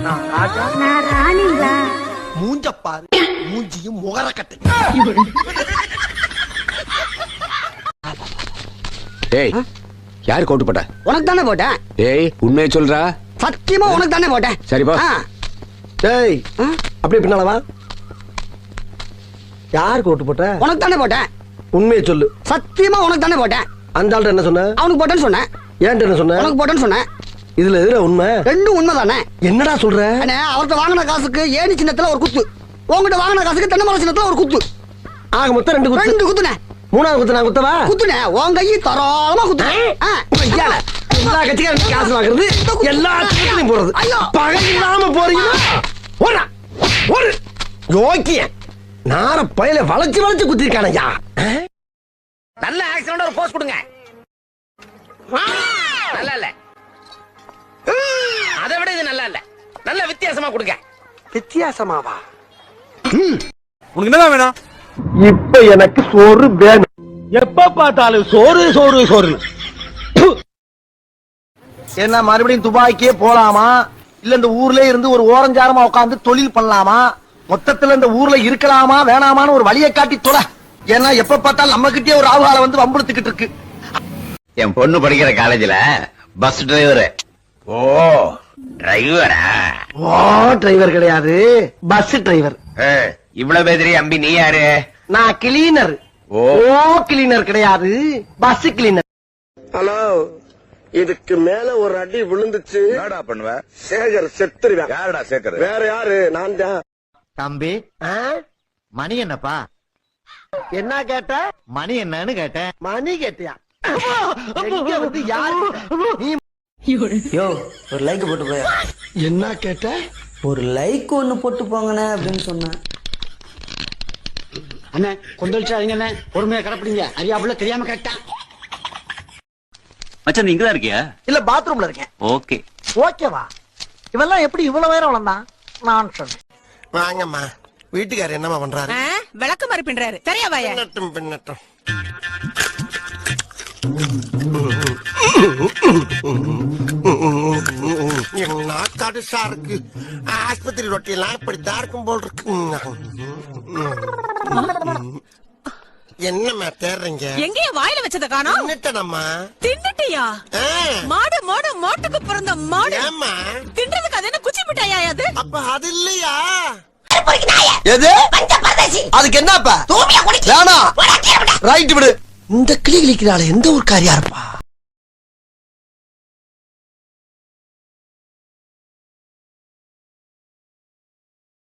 நான் ராணிங்களா? மூஞ்சப்பாரு, மூஞ்சியும் முகரக்கட்டை. ஏய், யாரு கோட்டு போட்ட? உனக்கு தானே போட்டேன். ஏய், உண்மையை சொல்றா? சத்தியமா உனக்கு தானே போட்டேன். சரிப்பா. டேய், அப்படியே பின்னால வா. யார் கோட்டு போட்ட? உனக்கு தானே போட்டேன். உண்மையை சொல்லு. சத்தியமா உனக்கு தானே போட்டேன். அந்த ஆள்கிட்ட என்ன சொன்ன? அவனுக்கு போட்டேன்னு சொன்னேன். ஏன்ட்ட என்ன சொன்ன? உனக்கு போட்டேன்னு சொன்னேன். இதுல எதுல உண்மை? ரெண்டும் உண்மைதானே. என்னடா சொல்ற? அவர்கிட்ட வாங்கின காசுக்கு ஏணி சின்னத்துல ஒரு குத்து, உங்ககிட்ட வாங்கின காசுக்கு தென்னை மரம் சின்னத்துல ஒரு குத்து. ஆக மொத்தம் ரெண்டு குத்துனே. மூணாவது குத்து நான் குத்தவா? குத்துனே. உன் கையை தரோளமா குத்துனேன். எல்லா கட்சிக்காரன் காசு வாங்குறது, எல்லா கட்சியும் போறது. பகை இல்லாம போறீங்களா? ஓடா ஓடு. யோக்கிய நார பயில வளைச்சு வளைச்சு குத்திருக்கானயா. நல்ல ஆக்சிடென்ட் ஒரு போஸ்ட் கொடுங்க. நல்லா இல்ல, அதை விட இது நல்லா இல்ல. நல்ல வித்தியாசமா கொடுங்க. வித்தியாசமாவா? உனக்கு என்னதான் வேணும்? இப்ப எனக்கு சோறு வேணும். எப்ப பார்த்தாலும் சோறு சோறு சோறு. என்ன மறுபடியும் துபாய்க்கே போலாமா, இல்ல இந்த ஊர்ல இருந்து ஒரு ஓரஞ்சாரமா உட்கார்ந்து தொழில் பண்ணலாமா, மொத்தத்துல இந்த ஊர்ல இருக்கலாமா வேணாமான்னு ஒரு வழியை காட்டி தொலை. ஏன்னா எப்ப பார்த்தாலும் நம்ம கிட்டே ஒரு ராவுகால வந்து வம்புழுத்துக்கிட்டு இருக்கு. என் பொண்ணு படிக்கிற காலேஜ்ல பஸ் டிரைவர். ஓ டிரைவரா? ஓ டிரைவர் கிடையாது, பஸ் டிரைவர். இவ்வளவு பேதிரி அம்பி, நீ யாரு? நான் கிளீனர். ஓ கிளீனர் கிடையாது, பஸ் கிளீனர். ஹலோ, இதுக்கு மேல ஒரு அடி விழுந்துச்சு என்னடா பண்ணுவ? சேகர் செத்துருவேன். யாருடா சேகர்? வேற யாரு? நான் தான். தம்பி, மணி என்னப்பா? என்ன கேட்ட? மணி என்னன்னு கேட்டேன். மணி கேட்டியா? எங்க வந்து யாரு? நீ யோ, ஒரு லைக் போட்டு போய. என்ன கேட்ட? ஒரு லைக் ஒண்ணு போட்டு போங்கண்ணே அப்படின்னு சொன்னேன். அண்ணே கொந்தளிச்சாதீங்க அண்ணே, பொறுமையா கிடப்பிடிங்க. அறியாப்புல தெரியாம கேட்டேன். மச்சான், நீ இங்கதான் இருக்கியா? இல்ல பாத்ரூம்ல இருக்கேன். ஓகே. ஓகேவா? இவெல்லாம் எப்படி இவ்வளவு நேரம் வளர்ந்தான்? நான் சொன்னேன். வாங்கம்மா. வீட்டுக்காரர் என்னமா பண்றாரு? விளக்கு மாதிரி பின்றாரு. சரியா வாயா? பின்னட்டும் பின்னட்டும். நாக்காடு சாருக்கு ஆஸ்பத்திரி ரொட்டியெல்லாம் இப்படித்தான் இருக்கும் போல் இருக்கு. என்னம்மா தேடுறீங்க? எங்கேய வாயில வச்சத காணோம்? தின்னுட்டேனம்மா. தின்னுட்டியா? மாடு மாடு மோட்டுக்கு பிறந்த மாடு. ஏம்மா தின்றதுக்கு அது என்ன குச்சி மிட்டாயா அது? அப்ப அது இல்லையா? எது? அதுக்கு என்னப்பா? ரைட் விடு. இந்த கிளி கிளிக்கிறாள் எந்த ஊர் காரியா இருப்பா?